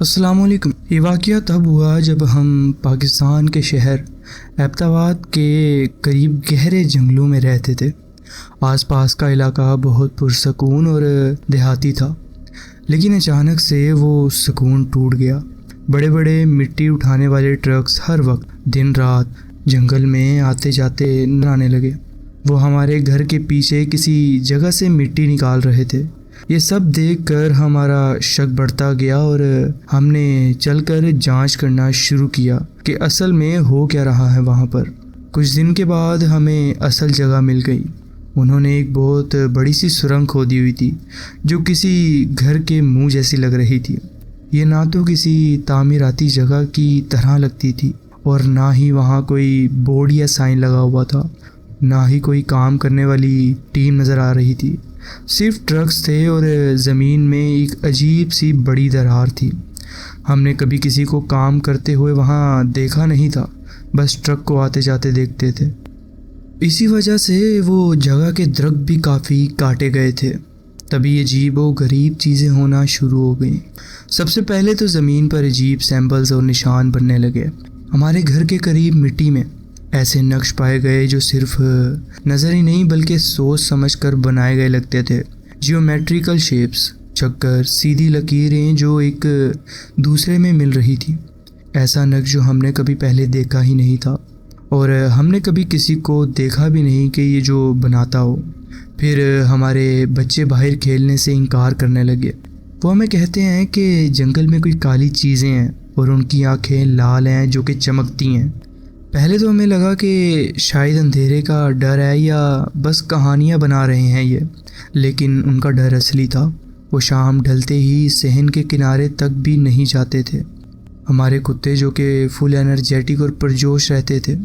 السلام علیکم۔ یہ واقعہ تب ہوا جب ہم پاکستان کے شہر ایبٹ آباد کے قریب گہرے جنگلوں میں رہتے تھے۔ آس پاس کا علاقہ بہت پرسکون اور دیہاتی تھا، لیکن اچانک سے وہ سکون ٹوٹ گیا۔ بڑے بڑے مٹی اٹھانے والے ٹرکس ہر وقت دن رات جنگل میں آتے جاتے نظر آنے لگے۔ وہ ہمارے گھر کے پیچھے کسی جگہ سے مٹی نکال رہے تھے۔ یہ سب دیکھ کر ہمارا شک بڑھتا گیا اور ہم نے چل کر جانچ کرنا شروع کیا کہ اصل میں ہو کیا رہا ہے وہاں پر۔ کچھ دن کے بعد ہمیں اصل جگہ مل گئی۔ انہوں نے ایک بہت بڑی سی سرنگ کھودی ہوئی تھی جو کسی گھر کے منہ جیسی لگ رہی تھی۔ یہ نہ تو کسی تعمیراتی جگہ کی طرح لگتی تھی اور نہ ہی وہاں کوئی بورڈ یا سائن لگا ہوا تھا، نہ ہی کوئی کام کرنے والی ٹیم نظر آ رہی تھی۔ صرف ٹرکس تھے اور زمین میں ایک عجیب سی بڑی درار تھی۔ ہم نے کبھی کسی کو کام کرتے ہوئے وہاں دیکھا نہیں تھا، بس ٹرک کو آتے جاتے دیکھتے تھے۔ اسی وجہ سے وہ جگہ کے درخت بھی کافی کاٹے گئے تھے۔ تبھی عجیب و غریب چیزیں ہونا شروع ہو گئیں۔ سب سے پہلے تو زمین پر عجیب سیمبلز اور نشان بننے لگے۔ ہمارے گھر کے قریب مٹی میں ایسے نقش پائے گئے جو صرف نظر ہی نہیں بلکہ سوچ سمجھ کر بنائے گئے لگتے تھے۔ جیومیٹریکل شیپس، چکر، سیدھی لکیریں جو ایک دوسرے میں مل رہی تھی۔ ایسا نقش جو ہم نے کبھی پہلے دیکھا ہی نہیں تھا، اور ہم نے کبھی کسی کو دیکھا بھی نہیں کہ یہ جو بناتا ہو۔ پھر ہمارے بچے باہر کھیلنے سے انکار کرنے لگے۔ وہ ہمیں کہتے ہیں کہ جنگل میں کوئی کالی چیزیں ہیں اور ان کی آنکھیں لال ہیں جو کہ چمکتی ہیں۔ پہلے تو ہمیں لگا کہ شاید اندھیرے کا ڈر ہے یا بس کہانیاں بنا رہے ہیں یہ، لیکن ان کا ڈر اصلی تھا۔ وہ شام ڈھلتے ہی صحن کے کنارے تک بھی نہیں جاتے تھے۔ ہمارے کتے جو کہ فل انرجیٹک اور پرجوش رہتے تھے،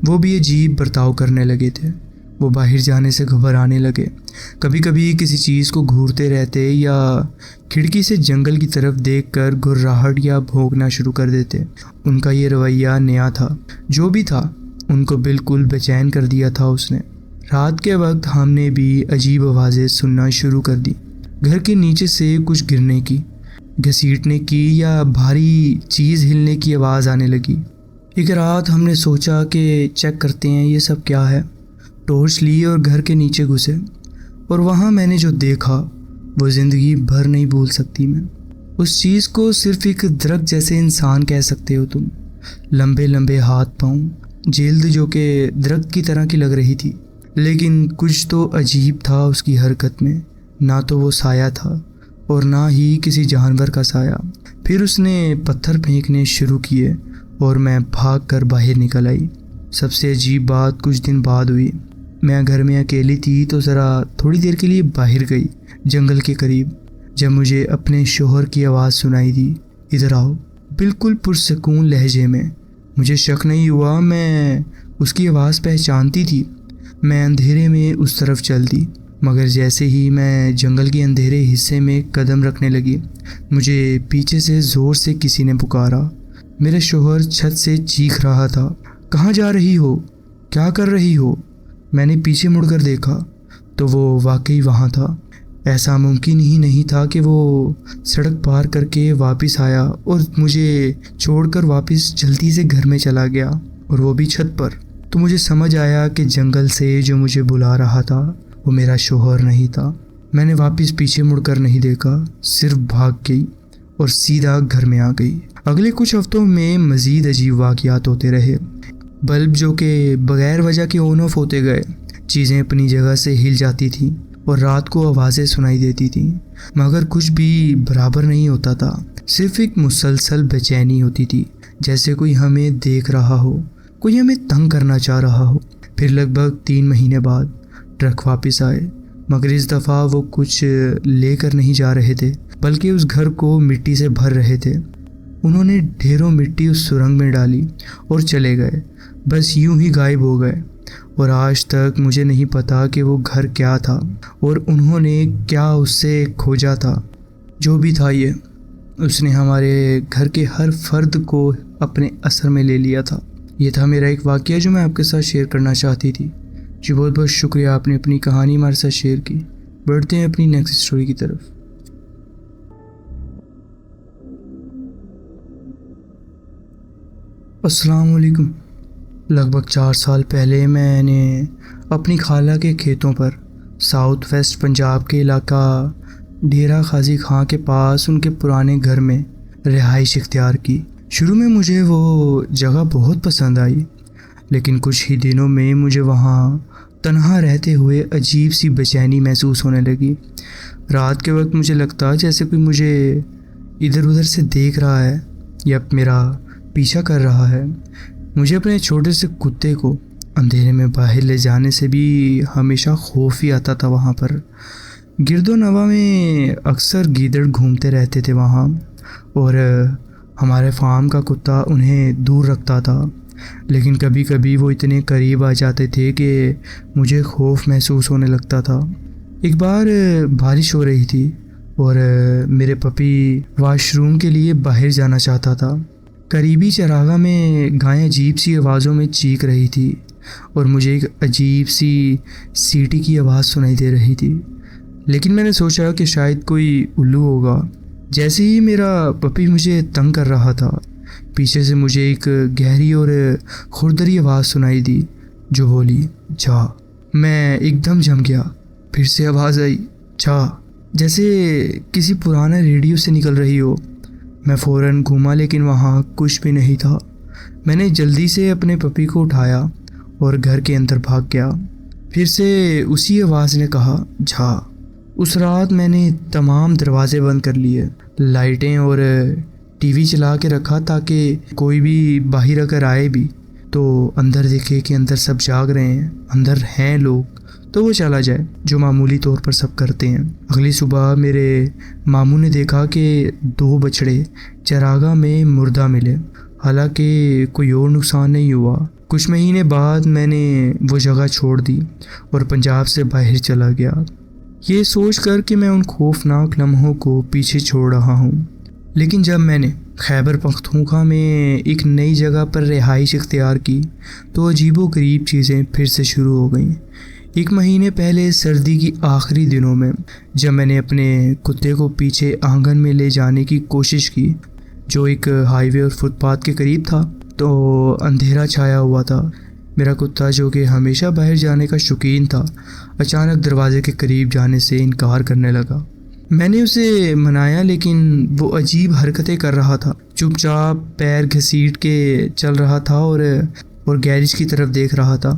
وہ بھی عجیب برتاؤ کرنے لگے تھے۔ وہ باہر جانے سے گھبرانے لگے، کبھی کبھی کسی چیز کو گھورتے رہتے یا کھڑکی سے جنگل کی طرف دیکھ کر گھرراہٹ یا بھونکنا شروع کر دیتے۔ ان کا یہ رویہ نیا تھا، جو بھی تھا ان کو بالکل بے چین کر دیا تھا اس نے۔ رات کے وقت ہم نے بھی عجیب آوازیں سننا شروع کر دی، گھر کے نیچے سے کچھ گرنے کی، گھسیٹنے کی یا بھاری چیز ہلنے کی آواز آنے لگی۔ ایک رات ہم نے سوچا کہ چیک کرتے ہیں یہ سب کیا ہے۔ ٹارچ لی اور گھر کے نیچے گھسے، اور وہاں میں نے جو دیکھا وہ زندگی بھر نہیں بھول سکتی میں۔ اس چیز کو صرف ایک درخت جیسے انسان کہہ سکتے ہو تم۔ لمبے لمبے ہاتھ پاؤں، جلد جو کہ درخت کی طرح کی لگ رہی تھی، لیکن کچھ تو عجیب تھا اس کی حرکت میں۔ نہ تو وہ سایہ تھا اور نہ ہی کسی جانور کا سایہ۔ پھر اس نے پتھر پھینکنے شروع کیے اور میں بھاگ کر باہر نکل آئی۔ سب سے عجیب بات کچھ دن بعد ہوئی۔ میں گھر میں اکیلی تھی تو ذرا تھوڑی دیر کے لیے باہر گئی جنگل کے قریب، جب مجھے اپنے شوہر کی آواز سنائی دی، ادھر آؤ، بالکل پرسکون لہجے میں۔ مجھے شک نہیں ہوا، میں اس کی آواز پہچانتی تھی۔ میں اندھیرے میں اس طرف چل دی، مگر جیسے ہی میں جنگل کے اندھیرے حصے میں قدم رکھنے لگی، مجھے پیچھے سے زور سے کسی نے پکارا۔ میرے شوہر چھت سے چیخ رہا تھا، کہاں جا رہی ہو؟ کیا کر رہی ہو؟ میں نے پیچھے مڑ کر دیکھا تو وہ واقعی وہاں تھا۔ ایسا ممکن ہی نہیں تھا کہ وہ سڑک پار کر کے واپس آیا اور مجھے چھوڑ کر واپس جلدی سے گھر میں چلا گیا، اور وہ بھی چھت پر۔ تو مجھے سمجھ آیا کہ جنگل سے جو مجھے بلا رہا تھا وہ میرا شوہر نہیں تھا۔ میں نے واپس پیچھے مڑ کر نہیں دیکھا، صرف بھاگ گئی اور سیدھا گھر میں آ گئی۔ اگلے کچھ ہفتوں میں مزید عجیب واقعات ہوتے رہے۔ بلب جو کہ بغیر وجہ کے آن آف ہوتے گئے، چیزیں اپنی جگہ سے ہل جاتی تھیں اور رات کو آوازیں سنائی دیتی تھیں، مگر کچھ بھی برابر نہیں ہوتا تھا۔ صرف ایک مسلسل بے چینی ہوتی تھی، جیسے کوئی ہمیں دیکھ رہا ہو، کوئی ہمیں تنگ کرنا چاہ رہا ہو۔ پھر لگ بھگ 3 مہینے بعد ٹرک واپس آئے، مگر اس دفعہ وہ کچھ لے کر نہیں جا رہے تھے بلکہ اس گھر کو مٹی سے بھر رہے تھے۔ انہوں نے ڈھیروں مٹی اس سرنگ میں ڈالی اور چلے گئے، بس یوں ہی غائب ہو گئے، اور آج تک مجھے نہیں پتا کہ وہ گھر کیا تھا اور انہوں نے کیا اس سے کھوجا تھا۔ جو بھی تھا یہ، اس نے ہمارے گھر کے ہر فرد کو اپنے اثر میں لے لیا تھا۔ یہ تھا میرا ایک واقعہ جو میں آپ کے ساتھ شیئر کرنا چاہتی تھی۔ جی بہت بہت شکریہ، آپ نے اپنی کہانی ہمارے ساتھ شیئر کی۔ بڑھتے ہیں اپنی نیکسٹ اسٹوری کی طرف۔ السلام علیکم۔ لگ بھگ 4 سال پہلے میں نے اپنی خالہ کے کھیتوں پر ساؤتھ ویسٹ پنجاب کے علاقہ ڈیرہ غازی خاں کے پاس ان کے پرانے گھر میں رہائش اختیار کی۔ شروع میں مجھے وہ جگہ بہت پسند آئی، لیکن کچھ ہی دنوں میں مجھے وہاں تنہا رہتے ہوئے عجیب سی بے چینی محسوس ہونے لگی۔ رات کے وقت مجھے لگتا جیسے کوئی مجھے ادھر ادھر سے دیکھ رہا ہے یا میرا پیچھا کر رہا ہے۔ مجھے اپنے چھوٹے سے کتے کو اندھیرے میں باہر لے جانے سے بھی ہمیشہ خوف ہی آتا تھا۔ وہاں پر گرد و نواح میں اکثر گیدڑ گھومتے رہتے تھے وہاں، اور ہمارے فارم کا کتا انہیں دور رکھتا تھا، لیکن کبھی کبھی وہ اتنے قریب آ جاتے تھے کہ مجھے خوف محسوس ہونے لگتا تھا۔ ایک بار بارش ہو رہی تھی اور میرے پپی واش روم کے لیے باہر جانا چاہتا تھا۔ قریبی چراگاہ میں گائیں عجیب سی آوازوں میں چیخ رہی تھی اور مجھے ایک عجیب سی سیٹی کی آواز سنائی دے رہی تھی، لیکن میں نے سوچا کہ شاید کوئی الو ہوگا۔ جیسے ہی میرا پپی مجھے تنگ کر رہا تھا، پیچھے سے مجھے ایک گہری اور خردری آواز سنائی دی جو بولی جا۔ میں ایک دم جم گیا۔ پھر سے آواز آئی جا، جیسے کسی پرانا ریڈیو سے نکل رہی ہو۔ میں فوراً گھوما، لیکن وہاں کچھ بھی نہیں تھا۔ میں نے جلدی سے اپنے پپی کو اٹھایا اور گھر کے اندر بھاگ گیا۔ پھر سے اسی آواز نے کہا جا۔ اس رات میں نے تمام دروازے بند کر لیے، لائٹیں اور ٹی وی چلا کے رکھا تاکہ کوئی بھی باہر اگر آئے بھی تو اندر دیکھے کہ اندر سب جاگ رہے ہیں، اندر ہیں لوگ تو وہ چلا جائے، جو معمولی طور پر سب کرتے ہیں۔ اگلی صبح میرے ماموں نے دیکھا کہ 2 بچڑے چراگاہ میں مردہ ملے، حالانکہ کوئی اور نقصان نہیں ہوا۔ کچھ مہینے بعد میں نے وہ جگہ چھوڑ دی اور پنجاب سے باہر چلا گیا، یہ سوچ کر کہ میں ان خوفناک لمحوں کو پیچھے چھوڑ رہا ہوں۔ لیکن جب میں نے خیبر پختونخوا میں ایک نئی جگہ پر رہائش اختیار کی تو عجیب و غریب چیزیں پھر سے شروع ہو گئیں۔ 1 مہینے پہلے سردی کی آخری دنوں میں جب میں نے اپنے کتے کو پیچھے آنگن میں لے جانے کی کوشش کی، جو ایک ہائی وے اور فٹ پاتھ کے قریب تھا، تو اندھیرا چھایا ہوا تھا۔ میرا کتا، جو کہ ہمیشہ باہر جانے کا شوقین تھا، اچانک دروازے کے قریب جانے سے انکار کرنے لگا۔ میں نے اسے منایا، لیکن وہ عجیب حرکتیں کر رہا تھا، چپ چاپ پیر گھسیٹ کے چل رہا تھا اور گیرج کی طرف دیکھ رہا تھا۔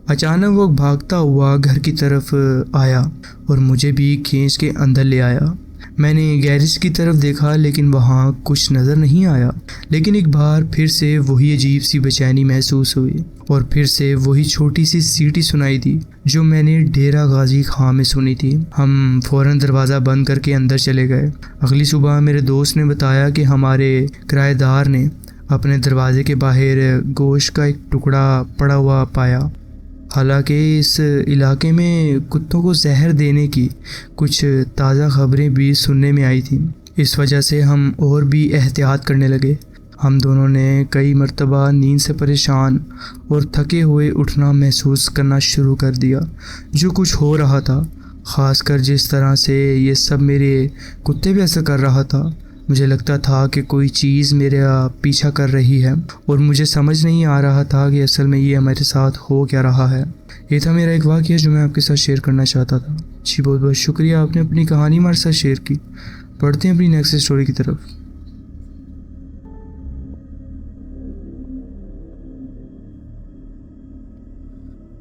اچانک وہ بھاگتا ہوا گھر کی طرف آیا اور مجھے بھی کھینچ کے اندر لے آیا۔ میں نے گیرج کی طرف دیکھا، لیکن وہاں کچھ نظر نہیں آیا۔ لیکن ایک بار پھر سے وہی عجیب سی بے چینی محسوس ہوئی اور پھر سے وہی چھوٹی سی سیٹی سنائی دی جو میں نے ڈیرہ غازی خاں میں سنی تھی۔ ہم فوراً دروازہ بند کر کے اندر چلے گئے۔ اگلی صبح میرے دوست نے بتایا کہ ہمارے کرایہ دار نے اپنے دروازے کے باہر گوشت کا ایک ٹکڑا پڑا ہوا پایا۔ حالانکہ اس علاقے میں کتوں کو زہر دینے کی کچھ تازہ خبریں بھی سننے میں آئی تھیں، اس وجہ سے ہم اور بھی احتیاط کرنے لگے۔ ہم دونوں نے کئی مرتبہ نیند سے پریشان اور تھکے ہوئے اٹھنا محسوس کرنا شروع کر دیا۔ جو کچھ ہو رہا تھا، خاص کر جس طرح سے یہ سب میرے کتے پہ اثر کر رہا تھا، مجھے لگتا تھا کہ کوئی چیز میرا پیچھا کر رہی ہے اور مجھے سمجھ نہیں آ رہا تھا کہ اصل میں یہ ہمارے ساتھ ہو کیا رہا ہے۔ یہ تھا میرا ایک واقعہ جو میں آپ کے ساتھ شیئر کرنا چاہتا تھا۔ جی بہت بہت شکریہ، آپ نے اپنی کہانی ہمارے ساتھ شیئر کی۔ پڑھتے ہیں اپنی نیکسٹ اسٹوری کی طرف۔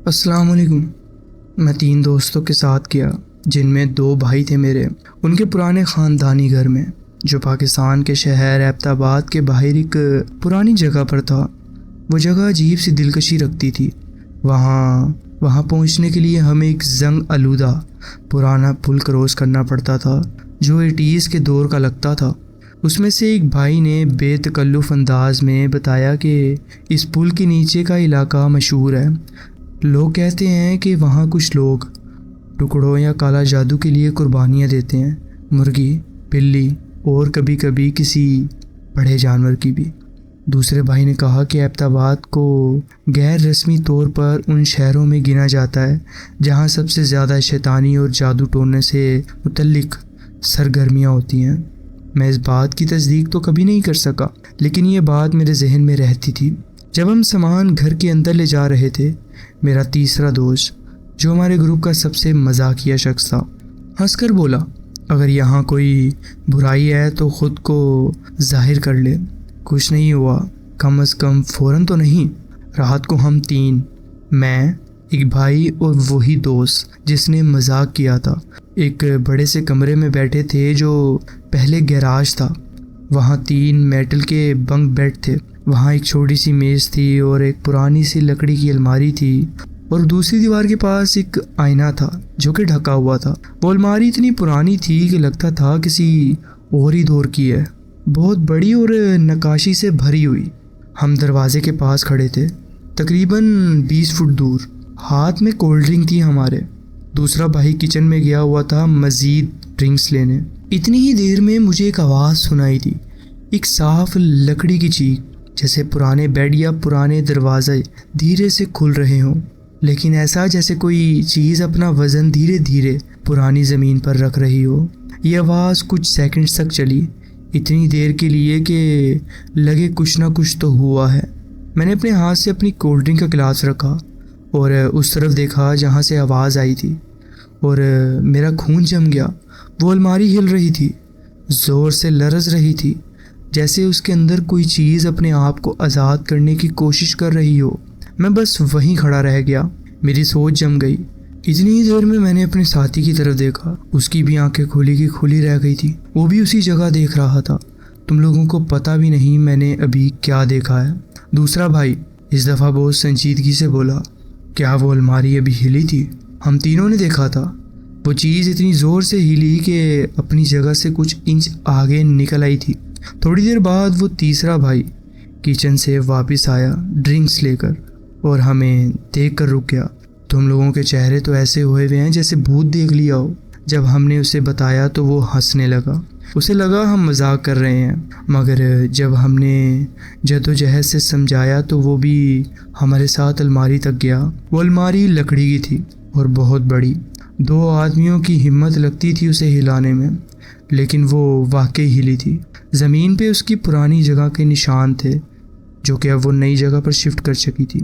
السلام علیکم۔ میں 3 دوستوں کے ساتھ گیا، جن میں 2 بھائی تھے میرے، ان کے پرانے خاندانی گھر میں، جو پاکستان کے شہر ایبٹ آباد کے باہر ایک پرانی جگہ پر تھا۔ وہ جگہ عجیب سی دلکشی رکھتی تھی۔ وہاں پہنچنے کے لیے ہمیں ایک زنگ آلودہ پرانا پل کراس کرنا پڑتا تھا جو 80s کے دور کا لگتا تھا۔ اس میں سے ایک بھائی نے بے تکلف انداز میں بتایا کہ اس پل کے نیچے کا علاقہ مشہور ہے۔ لوگ کہتے ہیں کہ وہاں کچھ لوگ ٹکڑوں یا کالا جادو کے لیے قربانیاں دیتے ہیں، مرغی، بلی اور کبھی کبھی کسی بڑے جانور کی بھی۔ دوسرے بھائی نے کہا کہ ایبٹ آباد کو غیر رسمی طور پر ان شہروں میں گنا جاتا ہے جہاں سب سے زیادہ شیطانی اور جادو ٹونے سے متعلق سرگرمیاں ہوتی ہیں۔ میں اس بات کی تصدیق تو کبھی نہیں کر سکا، لیکن یہ بات میرے ذہن میں رہتی تھی۔ جب ہم سامان گھر کے اندر لے جا رہے تھے، میرا تیسرا دوست، جو ہمارے گروپ کا سب سے مزاحیہ شخص تھا، ہنس کر بولا، اگر یہاں کوئی برائی ہے تو خود کو ظاہر کر لے، کچھ نہیں ہوا، کم از کم فوراً تو نہیں۔ رات کو ہم تین، میں، ایک بھائی اور وہی دوست جس نے مذاق کیا تھا، ایک بڑے سے کمرے میں بیٹھے تھے جو پہلے گیراج تھا۔ وہاں 3 میٹل کے بنک بیڈ تھے، وہاں ایک چھوٹی سی میز تھی اور ایک پرانی سی لکڑی کی الماری تھی، اور دوسری دیوار کے پاس ایک آئینہ تھا جو کہ ڈھکا ہوا تھا۔ وہ الماری اتنی پرانی تھی کہ لگتا تھا کسی اور ہی دور کی ہے، بہت بڑی اور نقاشی سے بھری ہوئی۔ ہم دروازے کے پاس کھڑے تھے، تقریباً 20 فٹ دور، ہاتھ میں کولڈ ڈرنک تھی ہمارے۔ دوسرا بھائی کچن میں گیا ہوا تھا مزید ڈرنکس لینے۔ اتنی ہی دیر میں مجھے ایک آواز سنائی دی، ایک صاف لکڑی کی چیخ، جیسے پرانے بیڈ یا پرانے دروازے دھیرے سے کھل رہے ہوں، لیکن ایسا جیسے کوئی چیز اپنا وزن دھیرے دھیرے پرانی زمین پر رکھ رہی ہو۔ یہ آواز کچھ سیکنڈز تک چلی، اتنی دیر کے لیے کہ لگے کچھ نہ کچھ تو ہوا ہے۔ میں نے اپنے ہاتھ سے اپنی کولڈ ڈرنک کا گلاس رکھا اور اس طرف دیکھا جہاں سے آواز آئی تھی، اور میرا خون جم گیا۔ وہ الماری ہل رہی تھی، زور سے لرز رہی تھی، جیسے اس کے اندر کوئی چیز اپنے آپ کو آزاد کرنے کی کوشش کر رہی ہو۔ میں بس وہیں کھڑا رہ گیا، میری سوچ جم گئی۔ اتنی ہی دیر میں میں نے اپنے ساتھی کی طرف دیکھا، اس کی بھی آنکھیں کھلی کی کھلی رہ گئی تھی، وہ بھی اسی جگہ دیکھ رہا تھا۔ تم لوگوں کو پتہ بھی نہیں میں نے ابھی کیا دیکھا ہے۔ دوسرا بھائی اس دفعہ بہت سنجیدگی سے بولا، کیا وہ الماری ابھی ہلی تھی؟ ہم تینوں نے دیکھا تھا، وہ چیز اتنی زور سے ہلی کہ اپنی جگہ سے کچھ انچ آگے نکل آئی تھی۔ تھوڑی دیر بعد وہ تیسرا بھائی کچن سے واپس آیا ڈرنکس لے کر، اور ہمیں دیکھ کر رک گیا۔ تم لوگوں کے چہرے تو ایسے ہوئے ہوئے ہیں جیسے بھوت دیکھ لیا ہو۔ جب ہم نے اسے بتایا تو وہ ہنسنے لگا، اسے لگا ہم مذاق کر رہے ہیں، مگر جب ہم نے جدوجہد سے سمجھایا تو وہ بھی ہمارے ساتھ الماری تک گیا۔ وہ الماری لکڑی کی تھی اور بہت بڑی، 2 آدمیوں کی ہمت لگتی تھی اسے ہلانے میں، لیکن وہ واقعی ہلی تھی۔ زمین پہ اس کی پرانی جگہ کے نشان تھے جو کہ اب وہ نئی جگہ پر شفٹ کر چکی تھی۔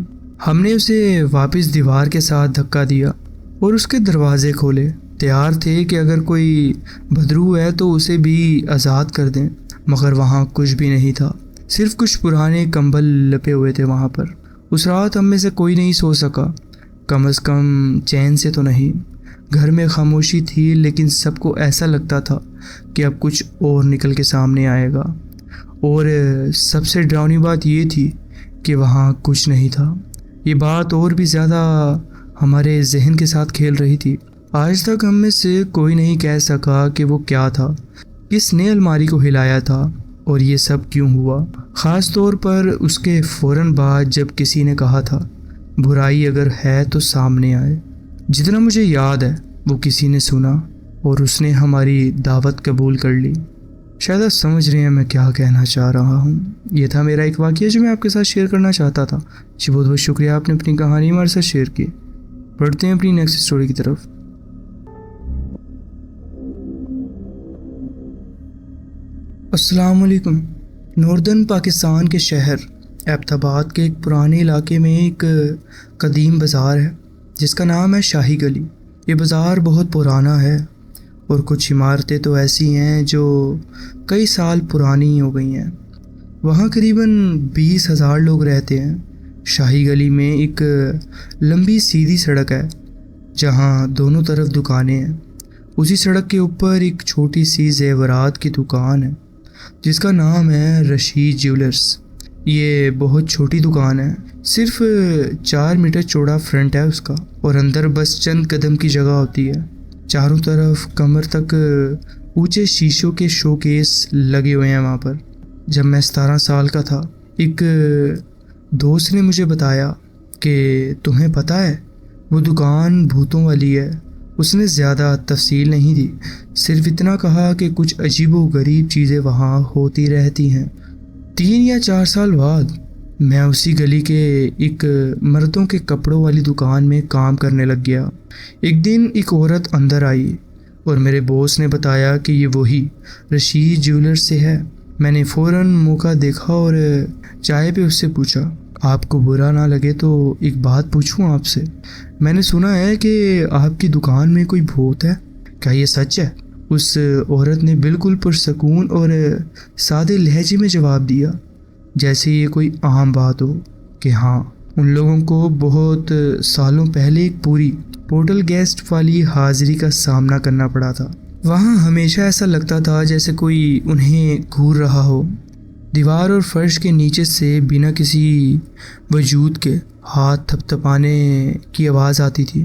ہم نے اسے واپس دیوار کے ساتھ دھکا دیا اور اس کے دروازے کھولے، تیار تھے کہ اگر کوئی بدرو ہے تو اسے بھی آزاد کر دیں، مگر وہاں کچھ بھی نہیں تھا، صرف کچھ پرانے کمبل لپے ہوئے تھے وہاں پر۔ اس رات ہم میں سے کوئی نہیں سو سکا، کم از کم چین سے تو نہیں۔ گھر میں خاموشی تھی، لیکن سب کو ایسا لگتا تھا کہ اب کچھ اور نکل کے سامنے آئے گا، اور سب سے ڈراؤنی بات یہ تھی کہ وہاں کچھ نہیں تھا۔ یہ بات اور بھی زیادہ ہمارے ذہن کے ساتھ کھیل رہی تھی۔ آج تک ہم میں سے کوئی نہیں کہہ سکا کہ وہ کیا تھا، کس نے الماری کو ہلایا تھا، اور یہ سب کیوں ہوا، خاص طور پر اس کے فوراً بعد جب کسی نے کہا تھا برائی اگر ہے تو سامنے آئے۔ جتنا مجھے یاد ہے وہ کسی نے سنا اور اس نے ہماری دعوت قبول کر لی۔ شاید آپ سمجھ رہے ہیں میں کیا کہنا چاہ رہا ہوں۔ یہ تھا میرا ایک واقعہ جو میں آپ کے ساتھ شیئر کرنا چاہتا تھا۔ جی بہت بہت شکریہ، آپ نے اپنی کہانی ہمارے ساتھ شیئر کی۔ بڑھتے ہیں اپنی نیکسٹ اسٹوری کی طرف۔ السلام علیکم۔ ناردرن پاکستان کے شہر ایبٹ آباد کے ایک پرانے علاقے میں ایک قدیم بازار ہے جس کا نام ہے شاہی گلی۔ یہ بازار بہت پرانا ہے اور کچھ عمارتیں تو ایسی ہیں جو کئی سال پرانی ہو گئی ہیں۔ وہاں قریباً 20,000 لوگ رہتے ہیں۔ شاہی گلی میں ایک لمبی سیدھی سڑک ہے جہاں دونوں طرف دکانیں ہیں۔ اسی سڑک کے اوپر ایک چھوٹی سی زیورات کی دکان ہے جس کا نام ہے رشید جیولرز۔ یہ بہت چھوٹی دکان ہے، صرف 4 میٹر چوڑا فرنٹ ہے اس کا، اور اندر بس چند قدم کی جگہ ہوتی ہے۔ چاروں طرف کمر تک اونچے شیشوں کے شو کیس لگے ہوئے ہیں وہاں پر۔ جب میں 17 سال کا تھا، ایک دوست نے مجھے بتایا کہ تمہیں پتہ ہے وہ دکان بھوتوں والی ہے۔ اس نے زیادہ تفصیل نہیں دی، صرف اتنا کہا کہ کچھ عجیب و غریب چیزیں وہاں ہوتی رہتی ہیں۔ 3 یا 4 سال بعد میں اسی گلی کے ایک مردوں کے کپڑوں والی دکان میں کام کرنے لگ گیا۔ ایک دن ایک عورت اندر آئی اور میرے باس نے بتایا کہ یہ وہی رشید جیولر سے ہے۔ میں نے فوراً موقع دیکھا اور چائے پہ اس سے پوچھا، آپ کو برا نہ لگے تو ایک بات پوچھوں آپ سے؟ میں نے سنا ہے کہ آپ کی دکان میں کوئی بھوت ہے، کیا یہ سچ ہے؟ اس عورت نے بالکل پرسکون اور سادے لہجے میں جواب دیا، جیسے یہ کوئی عام بات ہو، کہ ہاں، ان لوگوں کو بہت سالوں پہلے ایک پوری پورٹل گیسٹ والی حاضری کا سامنا کرنا پڑا تھا۔ وہاں ہمیشہ ایسا لگتا تھا جیسے کوئی انہیں گھور رہا ہو۔ دیوار اور فرش کے نیچے سے بنا کسی وجود کے ہاتھ تھپ تھپانے کی آواز آتی تھی،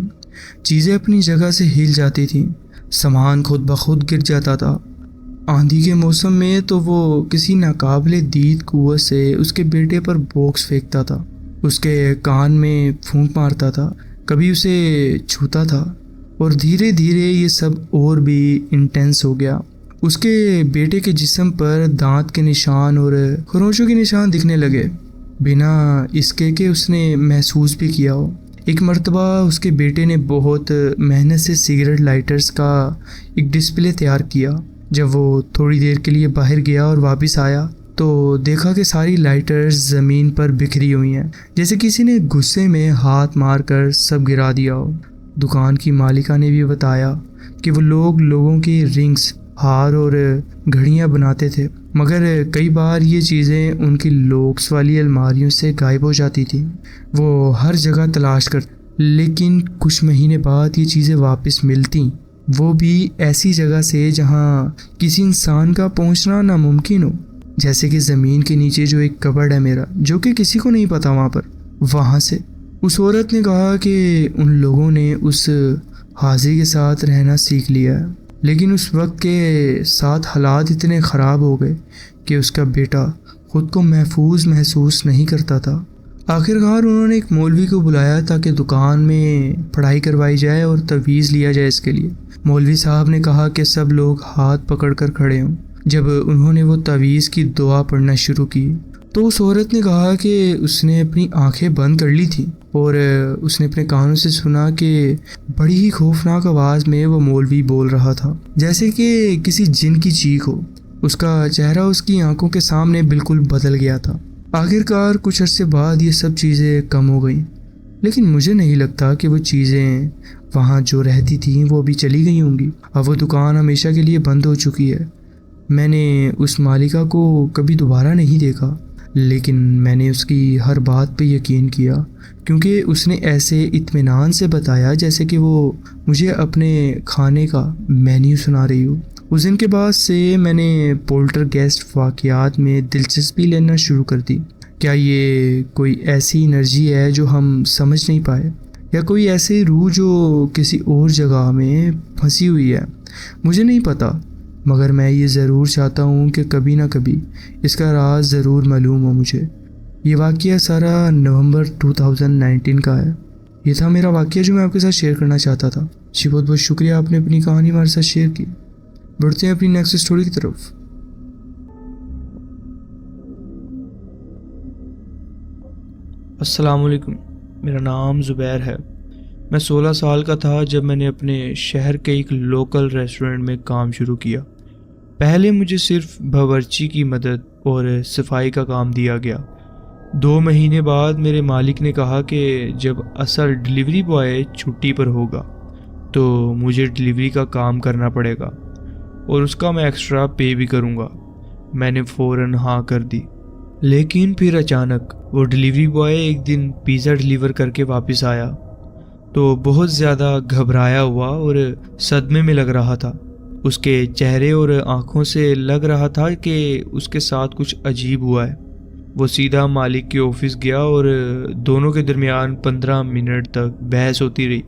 چیزیں اپنی جگہ سے ہل جاتی تھیں، سامان خود بخود گر جاتا تھا۔ آندھی کے موسم میں تو وہ کسی ناقابل دید قوت سے اس کے بیٹے پر باکس پھینکتا تھا، اس کے کان میں پھونک مارتا تھا، کبھی اسے چھوتا تھا، اور دھیرے دھیرے یہ سب اور بھی انٹینس ہو گیا۔ اس کے بیٹے کے جسم پر دانت کے نشان اور خروشوں کے نشان دکھنے لگے، بنا اس کے کہ اس نے محسوس بھی کیا ہو۔ ایک مرتبہ اس کے بیٹے نے بہت محنت سے سگریٹ لائٹرز کا ایک ڈسپلے تیار کیا۔ جب وہ تھوڑی دیر کے لیے باہر گیا اور واپس آیا تو دیکھا کہ ساری لائٹرز زمین پر بکھری ہوئی ہیں، جیسے کسی نے غصے میں ہاتھ مار کر سب گرا دیا ہو۔ دکان کی مالکہ نے بھی بتایا کہ وہ لوگوں کی رنگز، ہار اور گھڑیاں بناتے تھے، مگر کئی بار یہ چیزیں ان کی لوکس والی الماریوں سے غائب ہو جاتی تھیں۔ وہ ہر جگہ تلاش کرتے، لیکن کچھ مہینے بعد یہ چیزیں واپس ملتیں، وہ بھی ایسی جگہ سے جہاں کسی انسان کا پہنچنا ناممکن ہو، جیسے کہ زمین کے نیچے جو ایک کبرڈ ہے میرا، جو کہ کسی کو نہیں پتا وہاں پر۔ وہاں سے اس عورت نے کہا کہ ان لوگوں نے اس حاضری کے ساتھ رہنا سیکھ لیا ہے، لیکن اس وقت کے ساتھ حالات اتنے خراب ہو گئے کہ اس کا بیٹا خود کو محفوظ محسوس نہیں کرتا تھا۔ آخرکار انہوں نے ایک مولوی کو بلایا تاکہ دکان میں پڑھائی کروائی جائے اور تویز لیا جائے اس کے لیے۔ مولوی صاحب نے کہا کہ سب لوگ ہاتھ پکڑ کر کھڑے ہوں۔ جب انہوں نے وہ تویز کی دعا پڑھنا شروع کی تو اس عورت نے کہا کہ اس نے اپنی آنکھیں بند کر لی تھیں اور اس نے اپنے کانوں سے سنا کہ بڑی ہی خوفناک آواز میں وہ مولوی بول رہا تھا، جیسے کہ کسی جن کی چیخ ہو۔ اس کا چہرہ اس کی آنکھوں کے سامنے بالکل بدل گیا تھا۔ آخرکار کچھ عرصے بعد یہ سب چیزیں کم ہو گئیں، لیکن مجھے نہیں لگتا کہ وہ چیزیں وہاں جو رہتی تھیں وہ بھی چلی گئی ہوں گی۔ اب وہ دکان ہمیشہ کے لیے بند ہو چکی ہے۔ میں نے اس مالکہ کو کبھی دوبارہ نہیں دیکھا، لیکن میں نے اس کی ہر بات پہ یقین کیا، کیونکہ اس نے ایسے اطمینان سے بتایا جیسے کہ وہ مجھے اپنے کھانے کا مینیو سنا رہی ہو۔ اس دن کے بعد سے میں نے پولٹر گیسٹ واقعات میں دلچسپی لینا شروع کر دی۔ کیا یہ کوئی ایسی انرجی ہے جو ہم سمجھ نہیں پائے، یا کوئی ایسی روح جو کسی اور جگہ میں پھنسی ہوئی ہے؟ مجھے نہیں پتا، مگر میں یہ ضرور چاہتا ہوں کہ کبھی نہ کبھی اس کا راز ضرور معلوم ہو مجھے۔ یہ واقعہ سارا نومبر 2019 کا ہے۔ یہ تھا میرا واقعہ جو میں آپ کے ساتھ شیئر کرنا چاہتا تھا۔ جی بہت بہت شکریہ، آپ نے اپنی کہانی ہمارے ساتھ شیئر کی۔ بڑھتے ہیں اپنی نیکسٹ سٹوری کی طرف۔ السلام علیکم، میرا نام زبیر ہے۔ میں 16 سال کا تھا جب میں نے اپنے شہر کے ایک لوکل ریسٹورنٹ میں کام شروع کیا۔ پہلے مجھے صرف باورچی کی مدد اور صفائی کا کام دیا گیا۔ 2 مہینے بعد میرے مالک نے کہا کہ جب اصل ڈلیوری بوائے چھٹی پر ہوگا تو مجھے ڈلیوری کا کام کرنا پڑے گا اور اس کا میں ایکسٹرا پے بھی کروں گا۔ میں نے فوراً ہاں کر دی، لیکن پھر اچانک وہ ڈلیوری بوائے ایک دن پیزا ڈلیور کر کے واپس آیا تو بہت زیادہ گھبرایا ہوا اور صدمے میں لگ رہا تھا۔ اس کے چہرے اور آنکھوں سے لگ رہا تھا کہ اس کے ساتھ کچھ عجیب ہوا ہے۔ وہ سیدھا مالک کے آفس گیا اور دونوں کے درمیان 15 منٹ تک بحث ہوتی رہی۔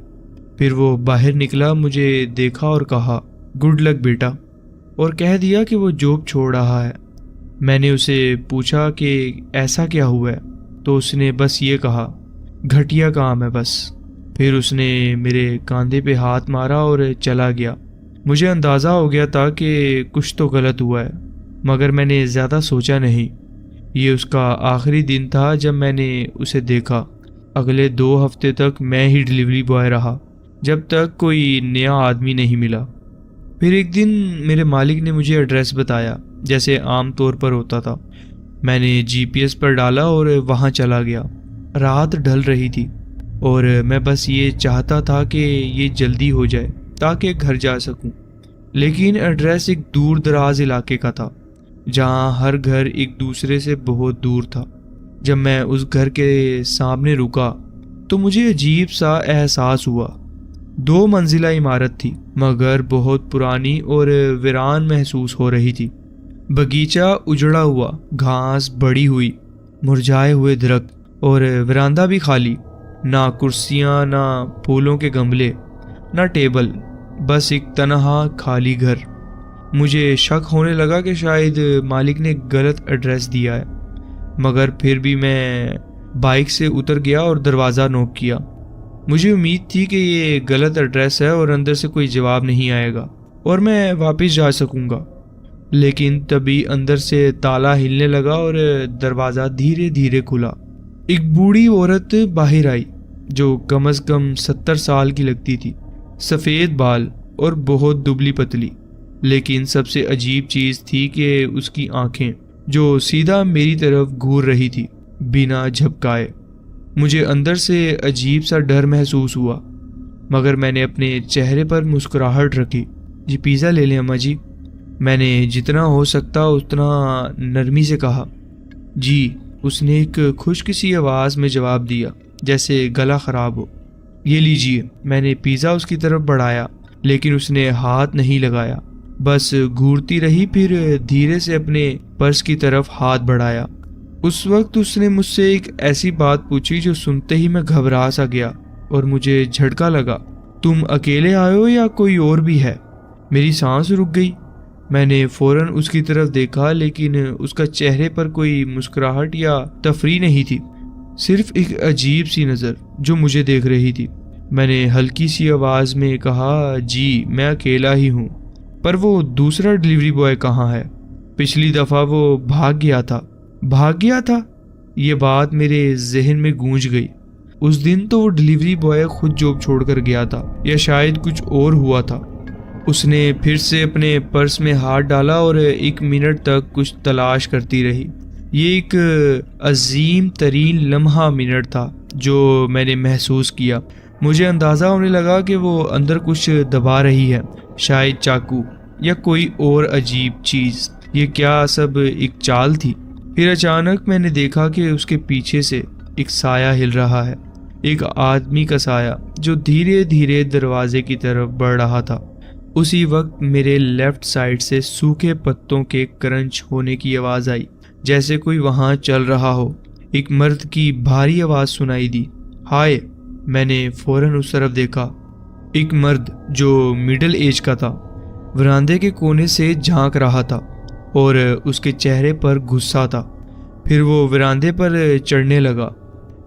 پھر وہ باہر نکلا، مجھے دیکھا اور کہا گڈ لک بیٹا، اور کہہ دیا کہ وہ جاب چھوڑ رہا ہے۔ میں نے اسے پوچھا کہ ایسا کیا ہوا ہے تو اس نے بس یہ کہا گھٹیا کام ہے بس۔ پھر اس نے میرے کاندھے پہ ہاتھ مارا اور چلا گیا۔ مجھے اندازہ ہو گیا تھا کہ کچھ تو غلط ہوا ہے، مگر میں نے زیادہ سوچا نہیں۔ یہ اس کا آخری دن تھا جب میں نے اسے دیکھا۔ اگلے 2 ہفتے تک میں ہی ڈلیوری بوائے رہا، جب تک کوئی نیا آدمی نہیں ملا۔ پھر ایک دن میرے مالک نے مجھے ایڈریس بتایا جیسے عام طور پر ہوتا تھا۔ میں نے GPS پر ڈالا اور وہاں چلا گیا۔ رات ڈھل رہی تھی اور میں بس یہ چاہتا تھا کہ یہ جلدی ہو جائے تاکہ گھر جا سکوں، لیکن ایڈریس ایک دور دراز علاقے کا تھا جہاں ہر گھر ایک دوسرے سے بہت دور تھا۔ جب میں اس گھر کے سامنے رکا تو مجھے عجیب سا احساس ہوا۔ 2 منزلہ عمارت تھی مگر بہت پرانی اور ویران محسوس ہو رہی تھی۔ باغیچہ اجڑا ہوا، گھاس بڑی ہوئی، مرجھائے ہوئے درخت اور وراندہ بھی خالی، نہ کرسیاں، نہ پھولوں کے گملے، نہ ٹیبل، بس ایک تنہا خالی گھر۔ مجھے شک ہونے لگا کہ شاید مالک نے غلط ایڈریس دیا ہے، مگر پھر بھی میں بائک سے اتر گیا اور دروازہ نوک کیا۔ مجھے امید تھی کہ یہ غلط ایڈریس ہے اور اندر سے کوئی جواب نہیں آئے گا اور میں واپس جا سکوں گا، لیکن تبھی اندر سے تالا ہلنے لگا اور دروازہ دھیرے دھیرے کھلا۔ ایک بوڑھی عورت باہر آئی جو کم از کم 70 سال کی لگتی تھی، سفید بال اور بہت دبلی پتلی، لیکن سب سے عجیب چیز تھی کہ اس کی آنکھیں جو سیدھا میری طرف گھور رہی تھی بنا جھپکائے۔ مجھے اندر سے عجیب سا ڈر محسوس ہوا، مگر میں نے اپنے چہرے پر مسکراہٹ رکھی۔ جی پیزا لے لیں اماں جی، میں نے جتنا ہو سکتا اتنا نرمی سے کہا۔ جی، اس نے ایک خشک سی آواز میں جواب دیا جیسے گلا خراب ہو۔ یہ لیجیے۔ میں نے پیزا اس کی طرف بڑھایا لیکن اس نے ہاتھ نہیں لگایا، بس گھورتی رہی، پھر دھیرے سے اپنے پرس کی طرف ہاتھ بڑھایا۔ اس وقت اس نے مجھ سے ایک ایسی بات پوچھی جو سنتے ہی میں گھبرا سا گیا اور مجھے جھٹکا لگا۔ تم اکیلے آئے ہو یا کوئی اور بھی ہے؟ میری سانس رک گئی۔ میں نے فوراً اس کی طرف دیکھا لیکن اس کا چہرے پر کوئی مسکراہٹ یا تفریح نہیں تھی، صرف ایک عجیب سی نظر جو مجھے دیکھ رہی تھی۔ میں نے ہلکی سی آواز میں کہا، جی میں اکیلا ہی ہوں، پر وہ دوسرا ڈلیوری بوائے کہاں ہے؟ پچھلی دفعہ وہ بھاگ گیا تھا۔ بھاگ گیا تھا؟ یہ بات میرے ذہن میں گونج گئی۔ اس دن تو وہ ڈلیوری بوائے خود جاب چھوڑ کر گیا تھا، یا شاید کچھ اور ہوا تھا۔ اس نے پھر سے اپنے پرس میں ہاتھ ڈالا اور 1 منٹ تک کچھ تلاش کرتی رہی۔ یہ ایک عظیم ترین لمحہ منٹ تھا جو میں نے محسوس کیا۔ مجھے اندازہ ہونے لگا کہ وہ اندر کچھ دبا رہی ہے، شاید چاقو یا کوئی اور عجیب چیز۔ یہ کیا سب ایک چال تھی؟ پھر اچانک میں نے دیکھا کہ اس کے پیچھے سے ایک سایہ ہل رہا ہے، ایک آدمی کا سایہ جو دھیرے دھیرے دروازے کی طرف بڑھ رہا تھا۔ اسی وقت میرے لیفٹ سائڈ سے سوکھے پتوں کے کرنچ ہونے کی آواز آئی، جیسے کوئی وہاں چل رہا ہو۔ ایک مرد کی بھاری آواز سنائی دی، ہائے! میں نے فوراً اس طرف دیکھا۔ ایک مرد جو مڈل ایج کا تھا وراندے کے کونے سے جھانک رہا تھا اور اس کے چہرے پر غصہ تھا۔ پھر وہ وراندے پر چڑھنے لگا۔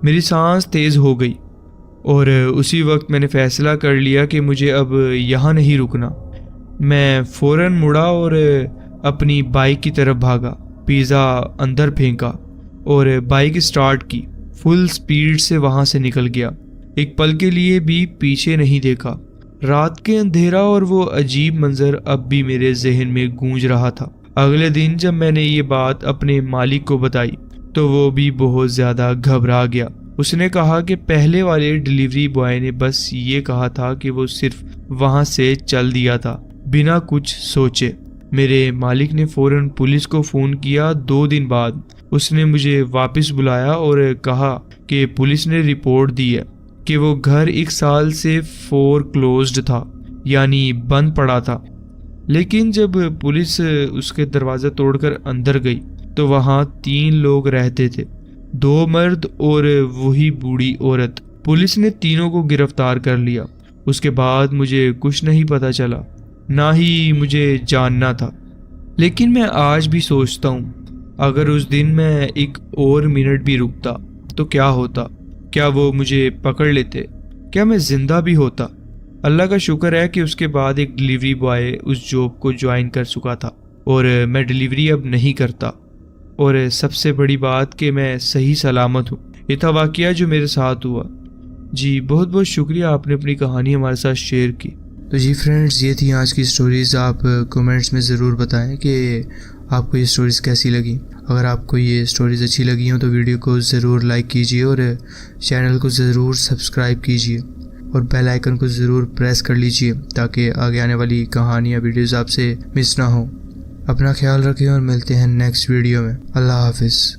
میری سانس تیز ہو گئی اور اسی وقت میں نے فیصلہ کر لیا کہ مجھے اب یہاں نہیں رکنا۔ میں فوراً مڑا اور اپنی بائک کی طرف بھاگا، پیزا اندر پھینکا اور بائک سٹارٹ کی، فل سپیڈ سے وہاں سے نکل گیا۔ ایک پل کے لیے بھی پیچھے نہیں دیکھا۔ رات کے اندھیرا اور وہ عجیب منظر اب بھی میرے ذہن میں گونج رہا تھا۔ اگلے دن جب میں نے یہ بات اپنے مالک کو بتائی تو وہ بھی بہت زیادہ گھبرا گیا۔ اس نے کہا کہ پہلے والے ڈلیوری بوائے نے بس یہ کہا تھا کہ وہ صرف وہاں سے چل دیا تھا بنا کچھ سوچے۔ میرے مالک نے فوراً پولیس کو فون کیا۔ 2 دن بعد اس نے مجھے واپس بلایا اور کہا کہ پولیس نے رپورٹ دی ہے کہ وہ گھر 1 سال سے فور کلوزڈ تھا، یعنی بند پڑا تھا۔ لیکن جب پولیس اس کے دروازہ توڑ کر اندر گئی تو وہاں 3 لوگ رہتے تھے، 2 مرد اور وہی بوڑھی عورت۔ پولیس نے تینوں کو گرفتار کر لیا۔ اس کے بعد مجھے کچھ نہیں پتا چلا، نہ ہی مجھے جاننا تھا۔ لیکن میں آج بھی سوچتا ہوں، اگر اس دن میں 1 اور منٹ بھی رکتا تو کیا ہوتا؟ کیا وہ مجھے پکڑ لیتے؟ کیا میں زندہ بھی ہوتا؟ اللہ کا شکر ہے کہ اس کے بعد ایک ڈلیوری بوائے اس جاب کو جوائن کر چکا تھا اور میں ڈلیوری اب نہیں کرتا، اور سب سے بڑی بات کہ میں صحیح سلامت ہوں۔ یہ تھا واقعہ جو میرے ساتھ ہوا۔ جی بہت بہت شکریہ، آپ نے اپنی کہانی ہمارے ساتھ شیئر کی۔ تو جی فرینڈز، یہ تھی آج کی سٹوریز. آپ کومنٹس میں ضرور بتائیں کہ آپ کو یہ سٹوریز کیسی لگی. اگر آپ کو یہ سٹوریز اچھی لگی ہوں تو ویڈیو کو ضرور لائک کیجیے اور چینل کو ضرور سبسکرائب کیجیے اور بیل آئیکن کو ضرور پریس کر لیجیے تاکہ آگے آنے والی کہانیاں ویڈیوز آپ سے مس نہ ہوں. اپنا خیال رکھیں اور ملتے ہیں نیکسٹ ویڈیو میں. اللہ حافظ.